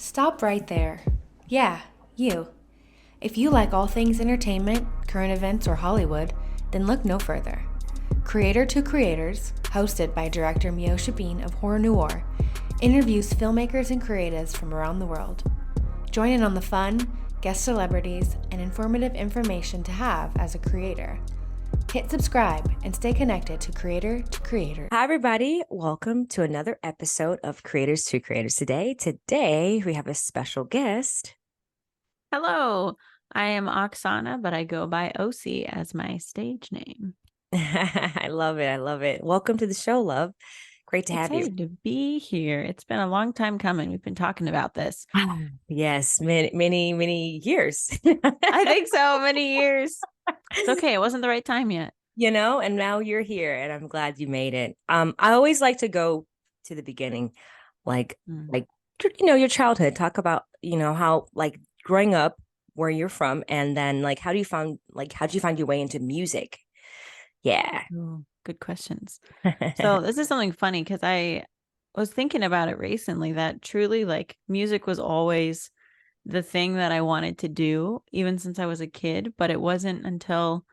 Stop right there. Yeah, you. If you like all things entertainment, current events, or Hollywood, then look no further. Creator to Creators, hosted by director Meosha of Horror Noir, interviews filmmakers and creatives from around the world. Join in on the fun, guest celebrities, and informative information to have as a creator. Hit subscribe and stay connected to Creator to Creator. Hi, everybody. Welcome to another episode of Creators to Creators Today, we have a special guest. Hello, I am Oksana, but I go by Osie as my stage name. I love it. I love it. Welcome to the show, love. Great to have you. Excited to be here. It's been a long time coming. We've been talking about this. Yes, many years. I think so, many years. It's okay. It wasn't the right time yet. And now you're here, and I'm glad you made it. I always like to go to the beginning, like your childhood. Talk about, how growing up where you're from, and then how did you find your way into music? Yeah. Ooh, good questions. So this is something funny because I was thinking about it recently that truly music was always the thing that I wanted to do, even since I was a kid. But it wasn't until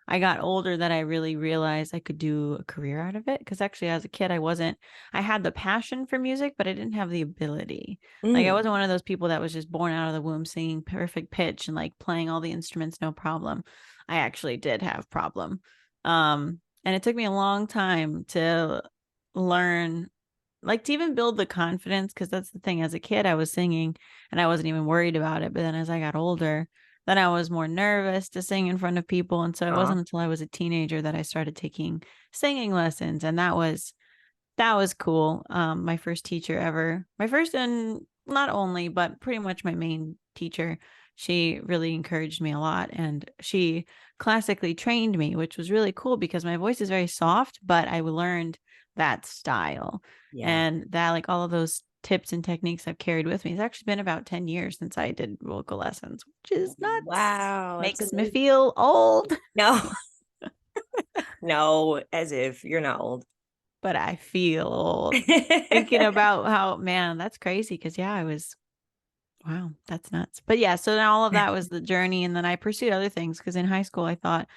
I got older that I really realized I could do a career out of it. Because actually, as a kid, I had the passion for music, but I didn't have the ability. I wasn't one of those people that was just born out of the womb singing perfect pitch and playing all the instruments, no problem. I actually did have problem. And it took me a long time to learn, to even build the confidence, because that's the thing. As a kid, I was singing and I wasn't even worried about it. But then as I got older, then I was more nervous to sing in front of people. And so it wasn't until I was a teenager that I started taking singing lessons. And that was cool. My first teacher ever, my first and not only, but pretty much my main teacher, she really encouraged me a lot. And she classically trained me, which was really cool because my voice is very soft, but I learned that style. Yeah. And that, all of those tips and techniques I've carried with me. It's actually been about 10 years since I did vocal lessons, which is nuts. Wow. Makes me feel old. No. No, as if you're not old. But I feel old. Thinking about how, man, that's crazy. Because wow, that's nuts. But yeah, so then all of that was the journey. And then I pursued other things because in high school I thought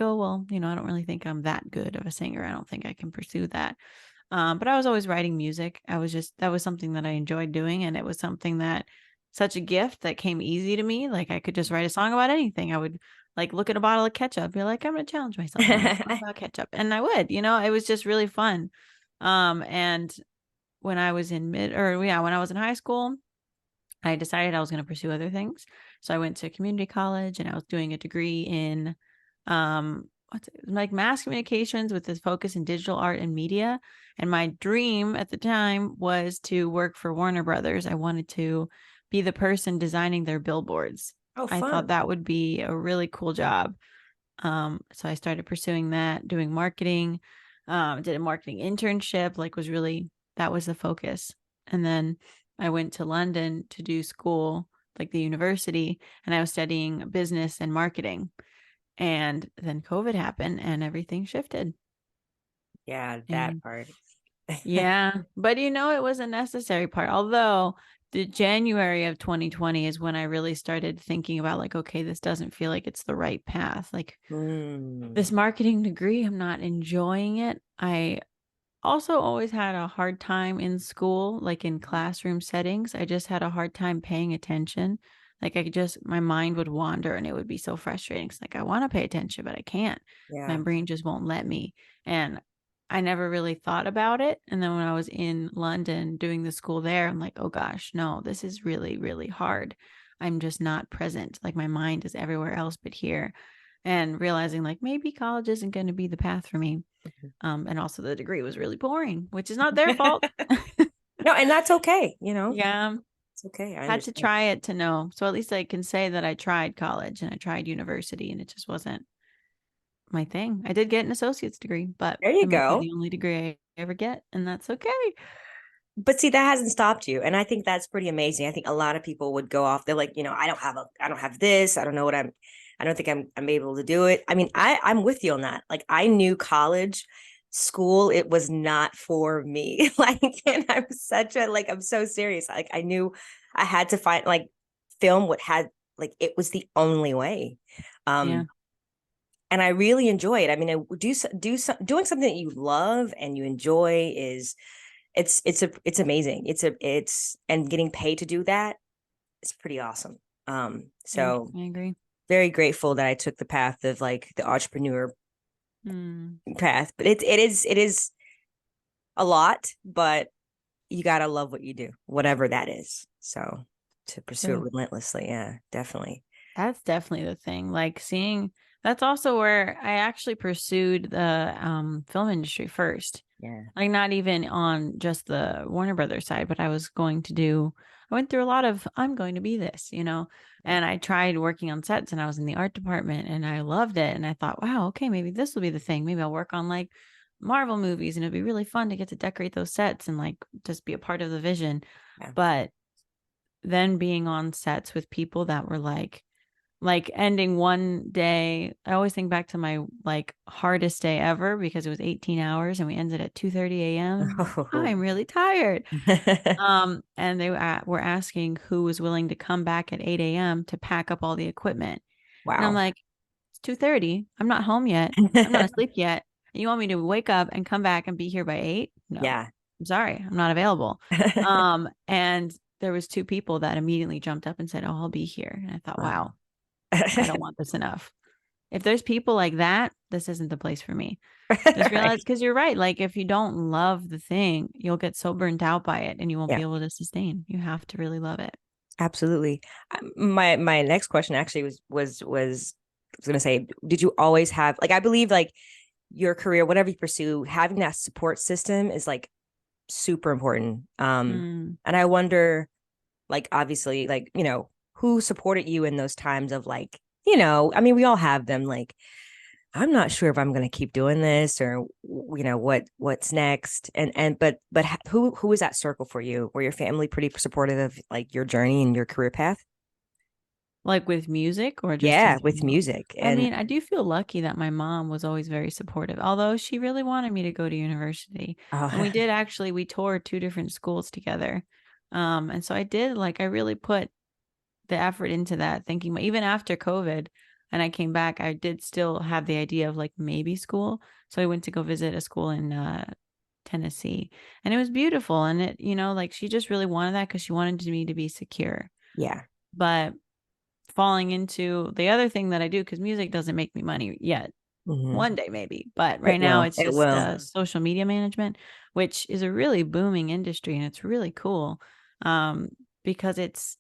oh, well, I don't really think I'm that good of a singer. I don't think I can pursue that. But I was always writing music. That was something that I enjoyed doing. And it was something such a gift that came easy to me. I could just write a song about anything. I would look at a bottle of ketchup, be like, I'm going to challenge myself and write a song about ketchup. And I would, it was just really fun. And when I was when I was in high school, I decided I was going to pursue other things. So I went to community college and I was doing a degree in mass communications with this focus in digital art and media. And my dream at the time was to work for Warner Brothers. I wanted to be the person designing their billboards. Oh, fun. I thought that would be a really cool job. So I started pursuing that, doing marketing, did a marketing internship, that was the focus. And then I went to London to do school, the university, and I was studying business and marketing. And then COVID happened and everything shifted. Yeah, that part. Yeah. But it was a necessary part. Although the January of 2020 is when I really started thinking about okay, this doesn't feel like it's the right path. This marketing degree, I'm not enjoying it. I also always had a hard time in school, in classroom settings. I just had a hard time paying attention. My mind would wander and it would be so frustrating. It's I want to pay attention, but I can't. Yeah. My brain just won't let me. And I never really thought about it. And then when I was in London doing the school there, I'm oh gosh, no, this is really, really hard. I'm just not present. My mind is everywhere else but here. And realizing maybe college isn't going to be the path for me. And also the degree was really boring, which is not their fault. No, and that's okay, Yeah. It's okay. I had to try it to know. So at least I can say that I tried college and I tried university and it just wasn't my thing. I did get an associate's degree, but there you it might go. be the only degree I ever get, and that's okay. But see, that hasn't stopped you. And I think that's pretty amazing. I think a lot of people would go off. They're like, I don't have this. I don't know I don't think I'm able to do it. I mean, I'm with you on that. I knew college school, it was not for me. Like, and I'm such a, like, I'm so serious. Like, I knew I had to find, like, film what had, like, it was the only way. Yeah. And I really enjoy it. I mean, doing something that you love and you enjoy is, it's amazing. And getting paid to do that, it's pretty awesome. Yeah, So I agree. very grateful that I took the path of like the entrepreneur Mm. path, but it is a lot, but you got to love what you do, whatever that is. So to pursue it True. relentlessly. Yeah, definitely. That's definitely the thing. Like seeing, that's also where I actually pursued the film industry first. Yeah. Like not even on just the Warner Brothers side, but I went through a lot of, I'm going to be this, and I tried working on sets and I was in the art department and I loved it. And I thought, wow, okay, maybe this will be the thing. Maybe I'll work on like Marvel movies and it'd be really fun to get to decorate those sets and like just be a part of the vision. Yeah. But then being on sets with people that were like ending one day, I always think back to my like hardest day ever because it was 18 hours and we ended at 2:30 a.m. Oh. I'm really tired. And they were asking who was willing to come back at 8 a.m. to pack up all the equipment. And I'm Wow. like, it's 2:30. I'm not home yet. I'm not asleep yet. And you want me to wake up and come back and be here by 8? No, Yeah. I'm sorry. I'm not available. And there was two people that immediately jumped up and said, oh, I'll be here. And I thought, Wow. wow, I don't want this enough. If there's people like that, this isn't the place for me. Just realize, Right. because you're right. Like if you don't love the thing, you'll get so burnt out by it and you won't Yeah, be able to sustain. You have to really love it. absolutely. My next question actually was I was gonna say, did you always have, like, I believe like your career, whatever you pursue, having that support system is like super important. Mm. And I wonder, like, obviously, like, who supported you in those times of like, I mean, we all have them, like, I'm not sure if I'm going to keep doing this, or what's next. But who is that circle for you? Were your family pretty supportive of like your journey and your career path? Like with music or just in Yeah, with general? music. I And mean, I do feel lucky that my mom was always very supportive, although she really wanted me to go to university. And uh, we toured two different schools together. And so I really put the effort into that, thinking even after COVID and I came back, I did still have the idea of like maybe school. So I went to go visit a school in Tennessee and it was beautiful. And like she just really wanted that because she wanted me to be secure. yeah. But falling into the other thing that I do, because music doesn't make me money yet. Hmm. One day maybe, but It right now will. it's It just will. social media management, which is a really booming industry and it's really cool, because it's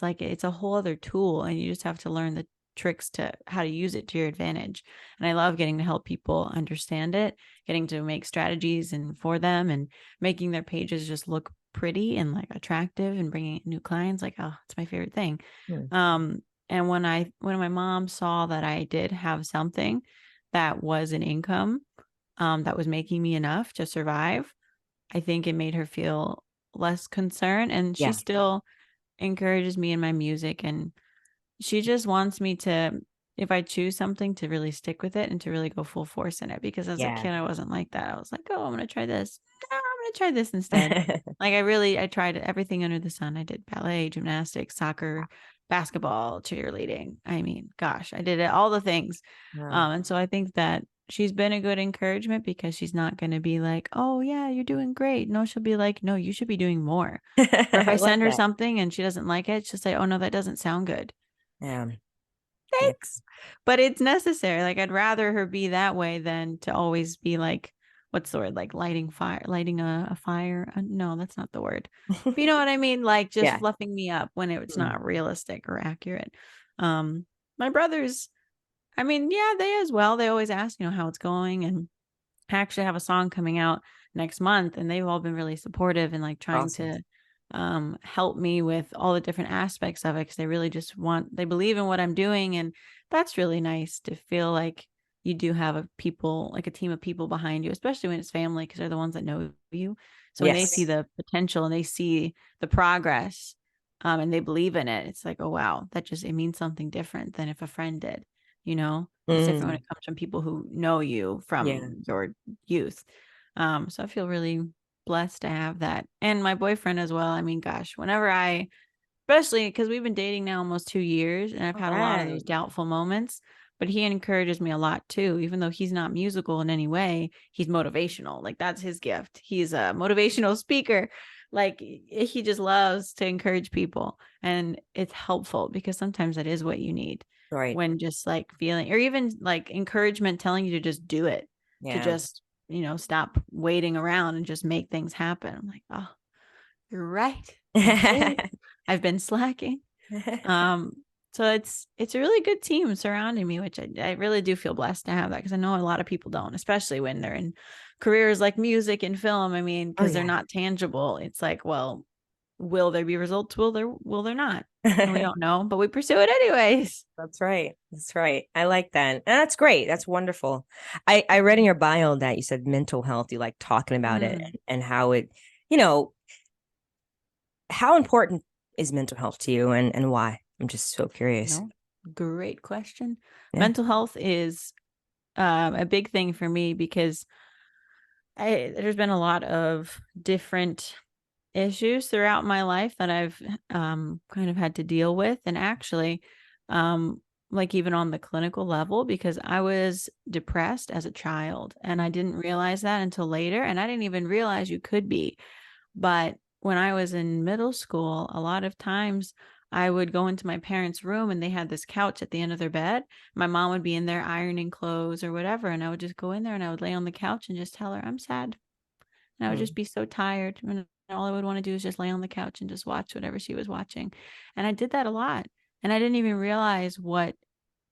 like it's a whole other tool and you just have to learn the tricks to how to use it to your advantage. And I love getting to help people understand it, getting to make strategies and for them and making their pages just look pretty and like attractive and bringing in new clients. Like, oh, it's my favorite thing. Hmm. And when my mom saw that I did have something that was an income, that was making me enough to survive, I think it made her feel less concerned. And she Yeah. still encourages me in my music. And she just wants me to, if I choose something, to really stick with it and to really go full force in it. Because as a Yeah. kid, I wasn't like that. I was like, oh, I'm going to try this. No, I'm going to try this instead. Like I tried everything under the sun. I did ballet, gymnastics, soccer, basketball, cheerleading. I mean, gosh, I did it, all the things. Wow. And so I think that she's been a good encouragement because she's not going to be like, oh, yeah, you're doing great. No, she'll be like, no, you should be doing more. Or if I I love send her that. something and she doesn't like it, she'll say, oh, no, that doesn't sound good. Yeah. Yeah. Thanks. But it's necessary. Like I'd rather her be that way than to always be like, what's the word? Like lighting a fire. No, that's not the word. But you know what I mean? Like just Yeah. fluffing me up when it's Mm. not realistic or accurate. My brothers, I mean, yeah, they as well. They always ask, how it's going. And I actually have a song coming out next month and they've all been really supportive and like trying Awesome. to help me with all the different aspects of it because they really just they believe in what I'm doing. And that's really nice to feel like you do have like a team of people behind you, especially when it's family, because they're the ones that know you. So when they see Yes. the potential and they see the progress, and they believe in it, it's like, oh wow, it means something different than if a friend did. you know. It's different when it comes from people who know you from your youth. So I feel really blessed to have that. And my boyfriend as well. I mean, gosh, whenever especially because we've been dating now almost 2 years, and I've had a lot of those doubtful moments, but he encourages me a lot too. Even though he's not musical in any way, he's motivational. Like, that's his gift. He's a motivational speaker. Like, he just loves to encourage people, and it's helpful because sometimes that is what you need. Right. When just like feeling, or even like encouragement telling you to just do it, to just, stop waiting around and just make things happen. I'm like, oh, you're right. I've been slacking. So it's a really good team surrounding me, which I really do feel blessed to have that, because I know a lot of people don't, especially when they're in careers like music and film. I mean, because they're not tangible. It's like, well, will there be results? Will there not? And we don't know, but we pursue it anyways. That's right. That's right. I like that. And that's great. That's wonderful. I read in your bio that you said mental health. You like talking about it and how it, how important is mental health to you, and why? I'm just so curious. Great question. Mental health is a big thing for me because there's been a lot of different issues throughout my life that I've kind of had to deal with. And actually, like even on the clinical level, because I was depressed as a child and I didn't realize that until later. And I didn't even realize you could be. But when I was in middle school, a lot of times I would go into my parents' room and they had this couch at the end of their bed. My mom would be in there ironing clothes or whatever. And I would just go in there and I would lay on the couch and just tell her I'm sad. And I would just be so tired. And all I would want to do is just lay on the couch and just watch whatever she was watching. And I did that a lot. And I didn't even realize what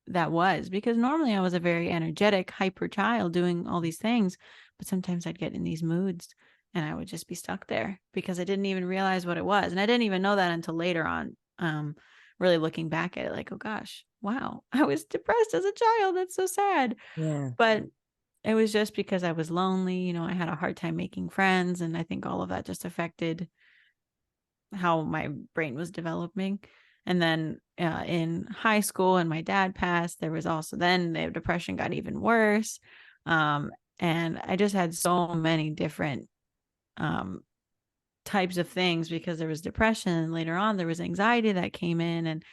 that was, because normally I was a very energetic, hyper child doing all these things. But sometimes I'd get in these moods and I would just be stuck there because I didn't even realize what it was. And I didn't even know that until later on, really looking back at it, like, oh gosh, wow, I was depressed as a child. That's so sad. But it was just because I was lonely. I had a hard time making friends. And I think all of that just affected how my brain was developing. And then in high school, and my dad passed, there was also then the depression got even worse. And I just had so many different types of things, because there was depression and later on there was anxiety that came in, and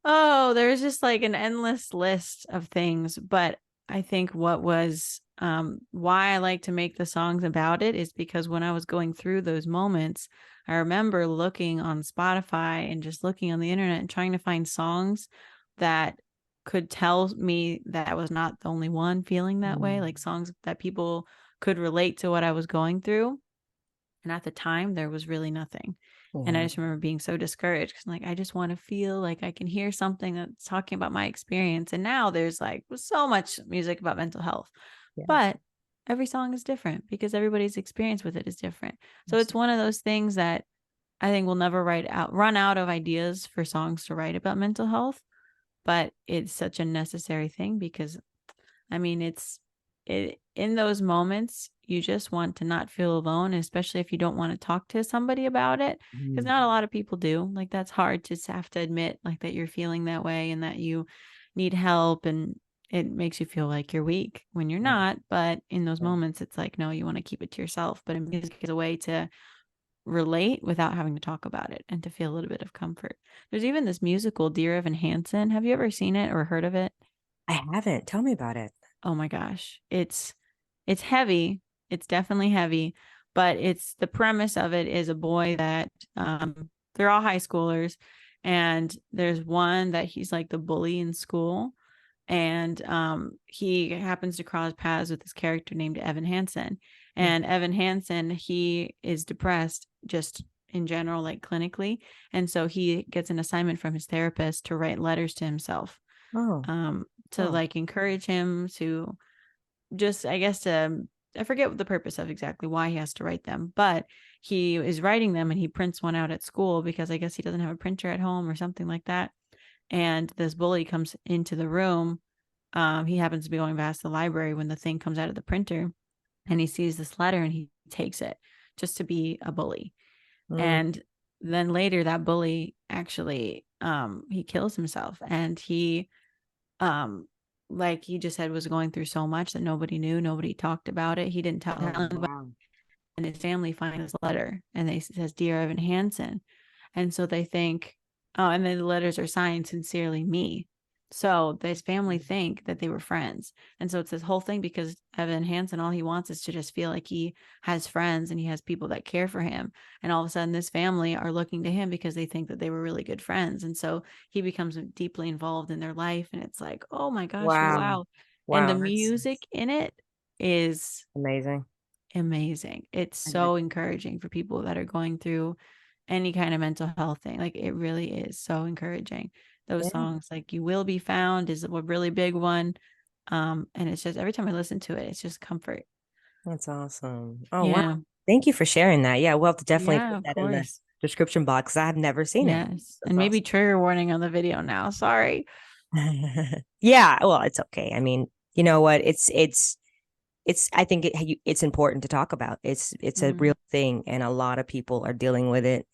there was just like an endless list of things. But I think what was why I like to make the songs about it is because when I was going through those moments, I remember looking on Spotify and just looking on the internet and trying to find songs that could tell me that I was not the only one feeling that way, like songs that people could relate to what I was going through. And at the time, there was really nothing. And I just remember being so discouraged because I'm like, I just want to feel like I can hear something that's talking about my experience. And now there's like so much music about mental health, but every song is different because everybody's experience with it is different. So it's one of those things that I think we'll never run out of ideas for songs to write about mental health, but it's such a necessary thing because, I mean, in those moments, you just want to not feel alone, especially if you don't want to talk to somebody about it, because not a lot of people do. Like, that's hard to have to admit, like, that you're feeling that way and that you need help, and it makes you feel like you're weak when you're not. But in those moments, it's like, no, you want to keep it to yourself. But music is a way to relate without having to talk about it and to feel a little bit of comfort. There's even this musical, Dear Evan Hansen. Have you ever seen it or heard of it? I haven't. Tell me about it. Oh my gosh. It's heavy. It's definitely heavy, but the premise of it is a boy that they're all high schoolers, and there's one that he's like the bully in school, and he happens to cross paths with this character named Evan Hansen. And Evan Hansen, he is depressed just in general, like clinically, and so he gets an assignment from his therapist to write letters to himself, to like encourage him to just, I guess, I forget what the purpose of exactly why he has to write them, but he is writing them and he prints one out at school because I guess he doesn't have a printer at home or something like that. And this bully comes into the room. He happens to be going past the library when the thing comes out of the printer, and he sees this letter and he takes it just to be a bully. And then later that bully actually, he kills himself, and he like he just said, was going through so much that nobody knew, nobody talked about it. He didn't tell anybody, and his family finds this letter, and it says, "Dear Evan Hansen," and so they think, oh, and then the letters are signed "Sincerely Me." So this family think that they were friends. And so it's this whole thing because Evan Hansen, all he wants is to just feel like he has friends and he has people that care for him. And all of a sudden this family are looking to him because they think that they were really good friends. And so he becomes deeply involved in their life. And it's like, oh my gosh, wow. And the Wow. music in it is Amazing. amazing. It's so encouraging for people that are going through any kind of mental health thing. Like it really is so encouraging. Those songs, like "You Will Be Found" is a really big one. And it's just every time I listen to it, it's just comfort. That's awesome. Oh, Yeah. wow. Thank you for sharing that. Yeah, we'll have to definitely Yeah, put of that in the course. description box. I have never seen it. Yes. That's And maybe awesome. trigger warning on the video now. Sorry. Yeah, well, it's okay. I mean, you know what? I think it's important to talk about. It's a real thing, and a lot of people are dealing with it.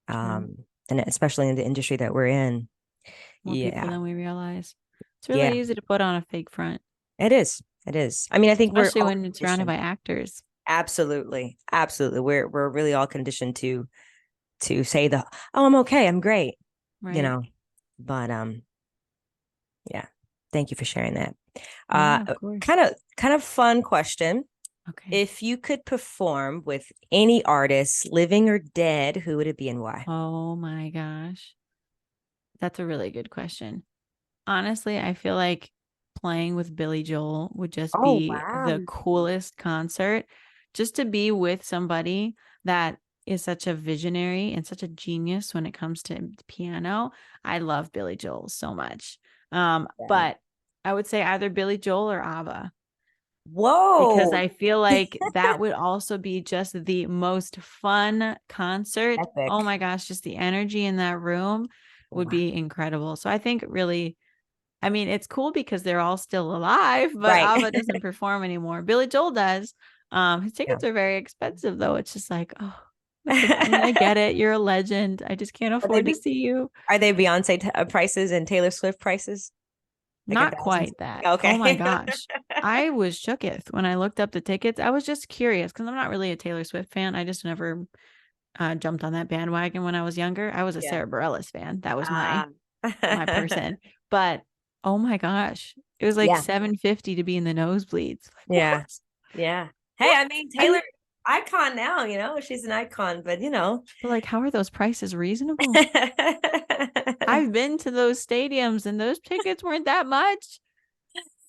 True. And especially in the industry that we're in. More people Yeah. than we realize. It's Yeah, really easy to put on a fake front, it is. It is. I mean, I think we're especially all when it's surrounded conditioned. by actors. Absolutely. Absolutely. We're really all conditioned to say oh, I'm okay, I'm great, you Right. know. But yeah. Thank you for sharing that. Yeah, of course. Kind of fun question. Okay. If you could perform with any artist, living or dead, who would it be and why? Oh my gosh. That's a really good question. Honestly, I feel like playing with Billy Joel would just Oh, be the wow. coolest concert. Just to be with somebody that is such a visionary and such a genius when it comes to piano. I love Billy Joel so much. Yeah. But I would say either Billy Joel or ABBA, because Whoa. I feel like that would also be just the most fun concert. Oh Epic. my gosh, just the energy in that room would Wow. be incredible. So I think really, I mean, it's cool because they're all still alive, but Right. ABBA doesn't perform anymore. Billy Joel does. His Yeah. tickets are very expensive though. It's just like, oh, I mean, I get it. You're a legend. I just can't Are they afford to see you. are they Beyonce prices and Taylor Swift prices? Like a Not thousand? quite that. Oh my Okay. gosh. I was shooketh when I looked up the tickets. I was just curious because I'm not really a Taylor Swift fan. I just never jumped on that bandwagon when I was younger. I was a Yeah. Sarah Bareilles fan. That was Ah. my person. But oh my gosh, it was like Yeah. $7.50 to be in the nosebleeds. Like Yeah. what? Yeah. Hey, What? I mean, I Taylor, icon now, she's an icon, but but like, how are those prices reasonable? I've been to those stadiums and those tickets weren't that much.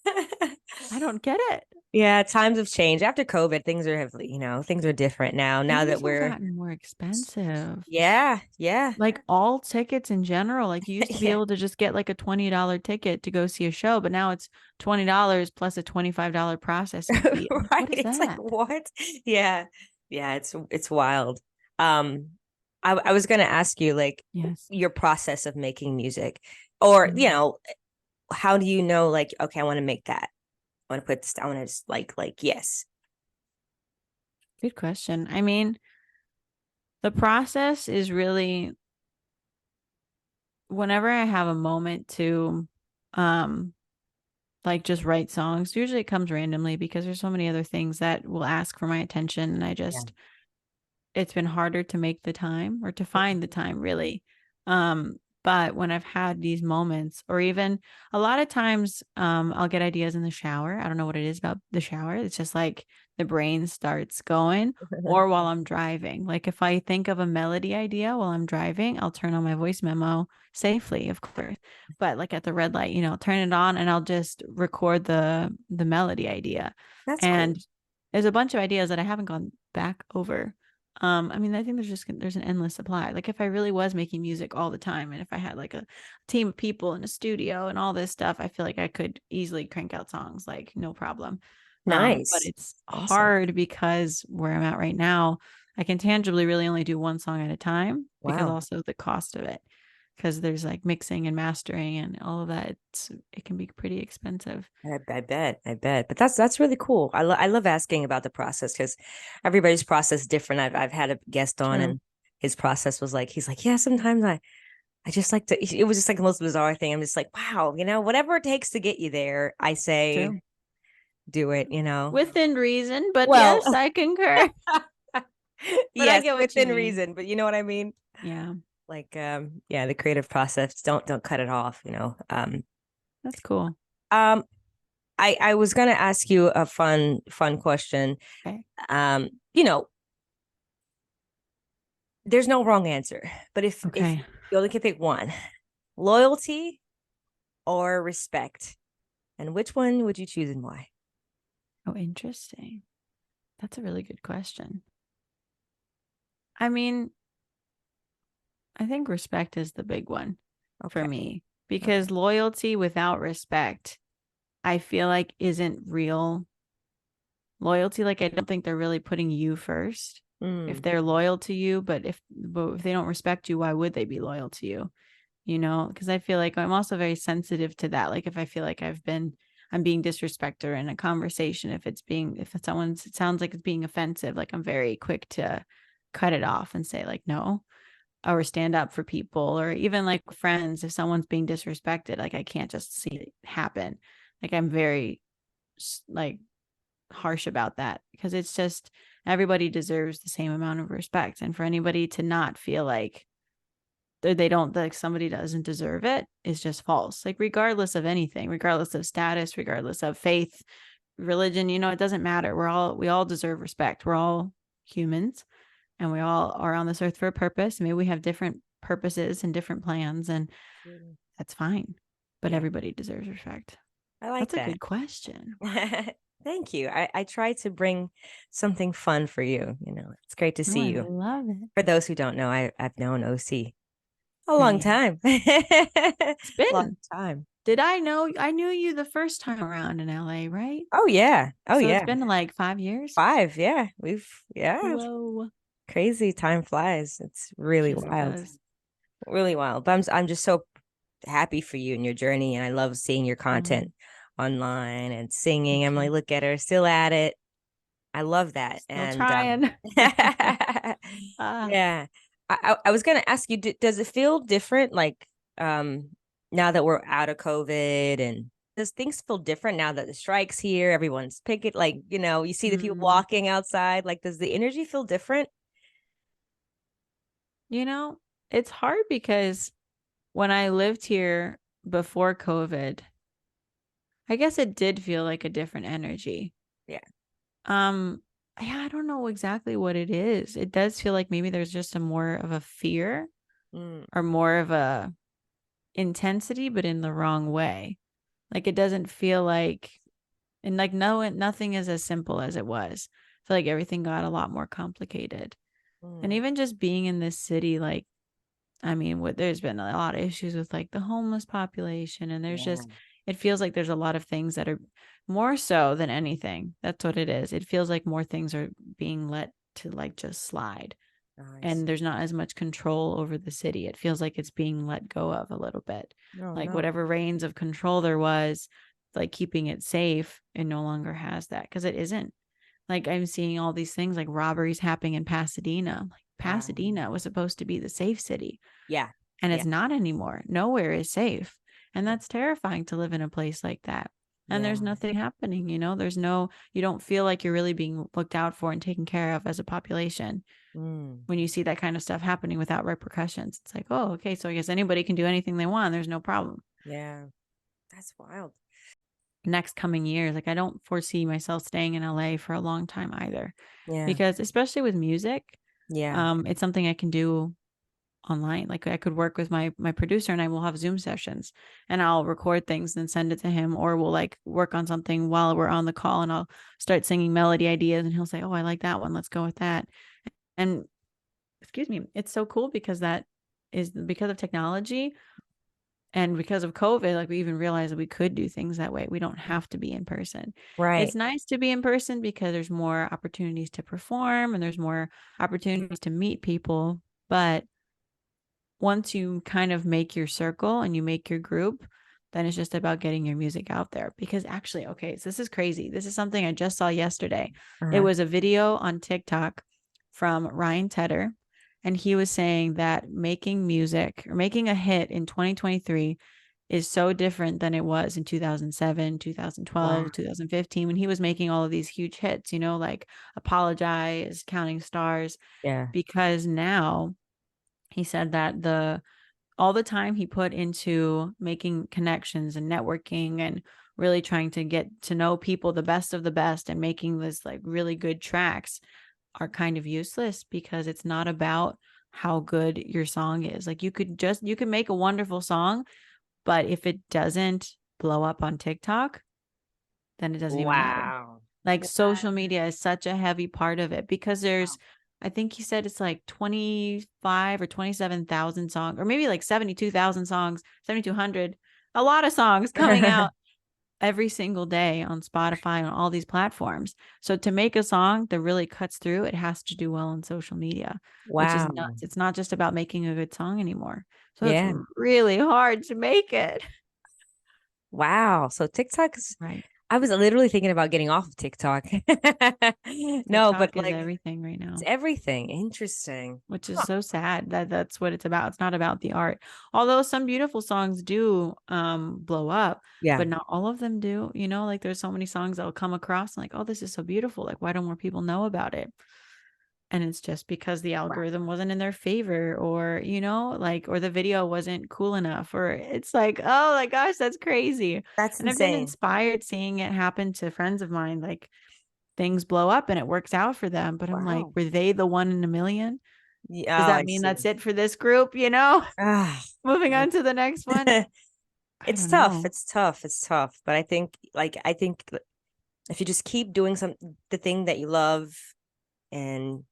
I don't get it. Yeah, times have changed. After COVID, things are different now. Now that Things have we're gotten more expensive. yeah, yeah. Like all tickets in general. Like you used to be Yeah. able to just get like a $20 ticket to go see a show, but now it's $20 plus a $25 processing fee. Like, Right. what is It's like that? what? Yeah. Yeah, it's wild. Um, I was gonna ask you like Yes. your process of making music, or Mhm. how do you know like, okay, I want to make that. I want to put this, I want to just yes. Good question. I mean, the process is really whenever I have a moment to um like just write songs, usually it comes randomly because there's so many other things that will ask for my attention and Yeah. it's been harder to make the time or to find the time really. But when I've had these moments, or even a lot of times, I'll get ideas in the shower. I don't know what it is about the shower. It's just like the brain starts going, or while I'm driving. Like if I think of a melody idea while I'm driving, I'll turn on my voice memo safely, of course. But like at the red light, turn it on and I'll just record the melody idea. That's cool. And there's a bunch of ideas that I haven't gone back over. I mean, I think there's an endless supply. Like if I really was making music all the time, and if I had like a team of people in a studio and all this stuff, I feel like I could easily crank out songs like no problem. But Nice. it's Awesome. hard because where I'm at right now, I can tangibly really only do one song at a time because Wow. also the cost of it, because there's like mixing and mastering and all of that. It can be pretty expensive. I bet. But that's really cool. I love asking about the process because everybody's process is different. I've had a guest on True. and his process was like, he's like, yeah, sometimes I I just like to, it was just like the most bizarre thing. I'm just like, wow, whatever it takes to get you there, I say True. do it, Within reason, but Well, yes, I concur. But I yes, get what you within mean. reason, but you know what I mean? Yeah, Like, yeah, the creative process, don't cut it off, that's cool. Um, I was gonna ask you a fun question. Okay. Um, you know, there's no wrong answer, but if Okay. you only can pick one, loyalty or respect, and which one would you choose and why? Oh, interesting. That's a really good question. I mean, I think respect is the big one for Okay. me, Okay. because loyalty without respect, I feel like isn't real loyalty. Like, I don't think they're really putting you first. If Mm, they're loyal to you, but if they don't respect you, why would they be loyal to you? Because I feel like I'm also very sensitive to that. Like, if I feel like I'm being disrespected in a conversation, if someone's, it sounds like it's being offensive, like I'm very quick to cut it off and say like, no, or stand up for people, or even like friends, if someone's being disrespected, like I can't just see it happen. Like, I'm very like harsh about that, because it's just, everybody deserves the same amount of respect, and for anybody to not feel like they don't, like somebody doesn't deserve it is just false. Like, regardless of anything, regardless of status, regardless of faith, religion, it doesn't matter. We all deserve respect. We're all humans, and we all are on this earth for a purpose. Maybe we have different purposes and different plans, and that's fine, but yeah, everybody deserves respect. I like That's a that. good question. Thank you. I try to bring something fun for you. It's great to Oh, see I you. love it. For those who don't know, I've known Osie a long Nice. time. It's Long been, time. I knew you the first time around in LA, right? Oh yeah. Oh So it's yeah. been like 5 years. 5. Yeah. Yeah. Whoa. Crazy time flies. It's really Yes, it wild. does. Really wild. But I'm just so happy for you and your journey. And I love seeing your content online and singing. Thank I'm like, you. look at her, still at it. I love that. Still And trying. Ah, yeah, I was gonna ask you, does it feel different like um now that we're out of COVID, and does things feel different now that the strike's here, everyone's picking, like, you see the people mm. walking outside, like does the energy feel different? You know, it's hard because when I lived here before COVID, I guess it did feel like a different energy. Yeah. Um, yeah, I don't know exactly what it is. It does feel like maybe there's just a more of a fear, Mm, or more of a intensity, but in the wrong way. Like, it doesn't feel like, and like, no, nothing is as simple as it was. I feel like everything got a lot more complicated. And mm, even just being in this city, like, I mean, there's been a lot of issues with like the homeless population, and there's yeah. just, it feels like there's a lot of things that are more so than anything. That's what it is. It feels like more things are being let to like just slide, Nice. and there's not as much control over the city. It feels like it's being let go of a little bit. No, Like, no. whatever reigns of control there was, like keeping it safe, it no longer has that, because it isn't. Like, I'm seeing all these things like robberies happening in Pasadena. Like, Pasadena was supposed to be the safe city, Yeah. and Yeah. it's not anymore. Nowhere is safe. And Yeah. that's terrifying to live in a place like that. And Yeah. there's nothing happening, you don't feel like you're really being looked out for and taken care of as a population Mm, when you see that kind of stuff happening without repercussions. It's like, oh, okay, so I guess anybody can do anything they want. There's no problem. yeah. That's wild. Next coming years, like, I don't foresee myself staying in LA for a long time either, Yeah. because especially with music, Yeah. it's something I can do online. Like, I could work with my producer, and I will have Zoom sessions, and I'll record things and send it to him, or we'll like work on something while we're on the call, and I'll start singing melody ideas, and he'll say, oh, I like that one, let's go with that. And excuse me, it's so cool, because that is because of technology. And because of COVID, like, we even realized that we could do things that way. We don't have to be in person. Right. It's nice to be in person because there's more opportunities to perform, and there's more opportunities to meet people. But once you kind of make your circle and you make your group, then it's just about getting your music out there. Because actually, okay, so this is crazy. This is something I just saw yesterday. It Uh-huh. was a video on TikTok from Ryan Tedder, and he was saying that making music or making a hit in 2023 is so different than it was in 2007, 2012, Wow. 2015 when he was making all of these huge hits, you know, like Apologize, Counting Stars, Yeah. because now he said that all the time he put into making connections and networking and really trying to get to know people, the best of the best, and making this like really good tracks are kind of useless because it's not about how good your song is. Like you could make a wonderful song, but if it doesn't blow up on TikTok, then it doesn't even matter. Wow. Like Wow. social media is such a heavy part of it because I think he said it's like 25 or 27,000 songs, or maybe like 72,000 songs, 7,200, a lot of songs coming out every single day on Spotify, on all these platforms. So to make a song that really cuts through, it has to do well on social media, which is Wow. nuts. It's not just about making a good song anymore. So it's Yeah. really hard to make it. Wow. So TikTok's, Right. I was literally thinking about getting off of TikTok. No, but TikTok is like everything right it's now, everything. Interesting. which is Huh. so sad that that's what it's about. It's not about the art. Although some beautiful songs do blow up, Yeah. but not all of them do. You know, like there's so many songs I'll come across like, oh, this is so beautiful. Like, why don't more people know about it? And it's just because the Wow. algorithm wasn't in their favor, or you know, like, or the video wasn't cool enough, or it's like, oh my gosh, that's crazy. That's And I've been insane. inspired seeing it happen to friends of mine, like things blow up and it works out for them, but I'm like, Wow. were they the one in a million? Does Yeah, oh, that I mean see. that's it for this group, you know? Ah, Moving on to the next one. I it's don't tough. know. It's tough. It's tough. But I think if you just keep doing the thing that you love and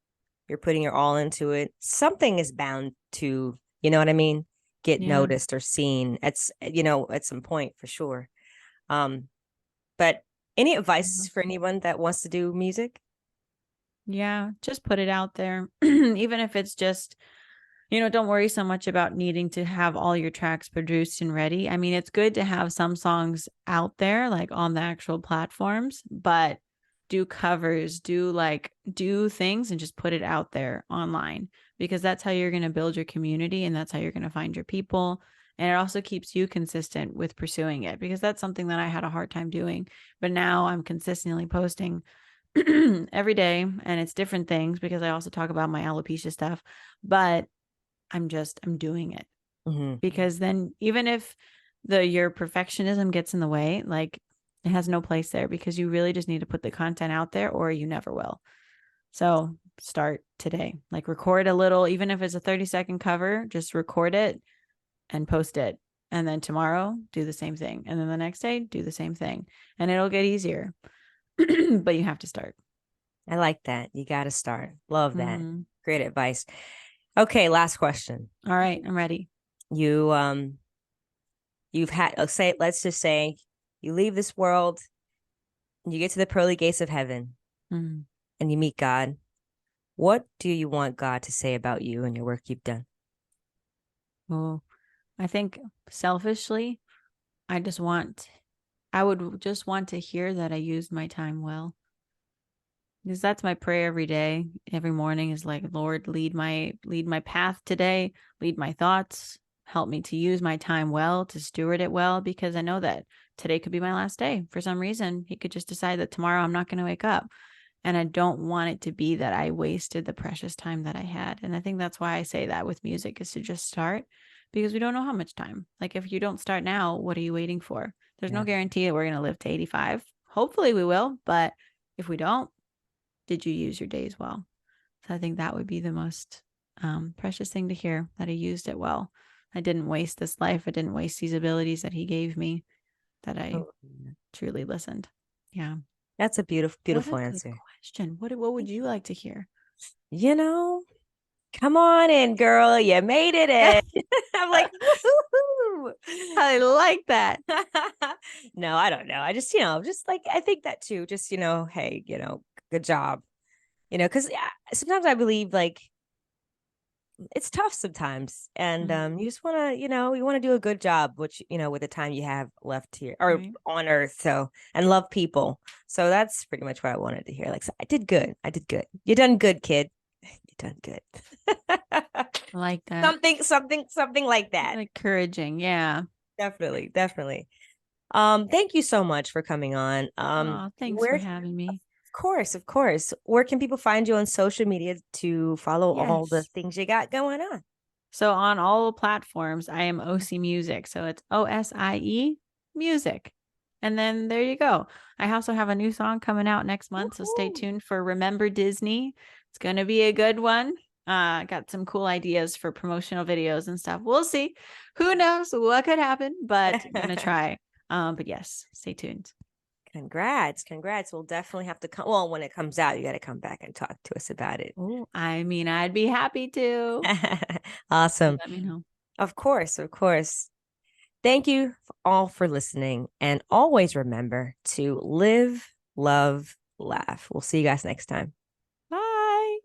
you're putting your all into it, something is bound to, you know what I mean, get Yeah. noticed or seen at some point for sure. Um, but any advice for anyone that wants to do music? Yeah, just put it out there. Even if it's just, you know, don't worry so much about needing to have all your tracks produced and ready. I mean, it's good to have some songs out there, like on the actual platforms, but do covers, do things and just put it out there online because that's how you're going to build your community and that's how you're going to find your people. And it also keeps you consistent with pursuing it because that's something that I had a hard time doing. But now I'm consistently posting every day and it's different things because I also talk about my alopecia stuff, but I'm doing it Hmm. because then even if your perfectionism gets in the way, like it has no place there because you really just need to put the content out there or you never will. So start today, like record a little, even if it's a 30-second cover, just record it and post it. And then tomorrow do the same thing. And then the next day do the same thing and it'll get easier, but you have to start. I like that. You got to start. Love that. Mm-hmm. Great advice. Okay, last question. All right, I'm ready. You've had, let's just say you leave this world and you get to the pearly gates of heaven Mm-hmm. and you meet God. What do you want God to say about you and your work you've done? Well, I think selfishly, I would just want to hear that I used my time well. Because that's my prayer every day, every morning is like, Lord, lead my path today, lead my thoughts, help me to use my time well, to steward it well, because I know that today could be my last day. For some reason, he could just decide that tomorrow I'm not going to wake up. And I don't want it to be that I wasted the precious time that I had. And I think that's why I say that with music is to just start because we don't know how much time. Like if you don't start now, what are you waiting for? There's no Yeah. guarantee that we're going to live to 85. Hopefully we will, but if we don't, did you use your days well? So I think that would be the most precious thing to hear, that I used it well. I didn't waste this life. I didn't waste these abilities that he gave me, that I Oh, yeah. truly listened. Yeah. That's a beautiful, What a beautiful good answer. question. What would you like to hear? You know, come on in, girl. You made it in. I'm like, woohoo. I like that. No, I don't know. I just, just like, I think that too. Just, hey, good job. Because sometimes I believe like it's tough sometimes. And Mhm. you just want to, you want to do a good job, which, with the time you have left here or Right. on earth. So, and love people. So that's pretty much what I wanted to hear. Like, so I did good. I did good. You done good, kid. You done good. I like that. Something like that. Like encouraging. Yeah. Definitely, definitely. Thank you so much for coming on. Oh, thanks for having me. Of course. Where can people find you on social media to follow all the Yes. things you got going on? So on all platforms, I am Osie Music. So it's OSIE Music. And then there you go. I also have a new song coming out next month. So stay tuned for Remember Disney. It's going to be a good one. Got some cool ideas for promotional videos and stuff. We'll see. Who knows what could happen, but gonna try. But yes, stay tuned. Congrats. We'll definitely have to come. Well, when it comes out, you got to come back and talk to us about it. Oh, I mean, I'd be happy to. Awesome. Let me know. Of course. Thank you all for listening. And always remember to live, love, laugh. We'll see you guys next time. Bye.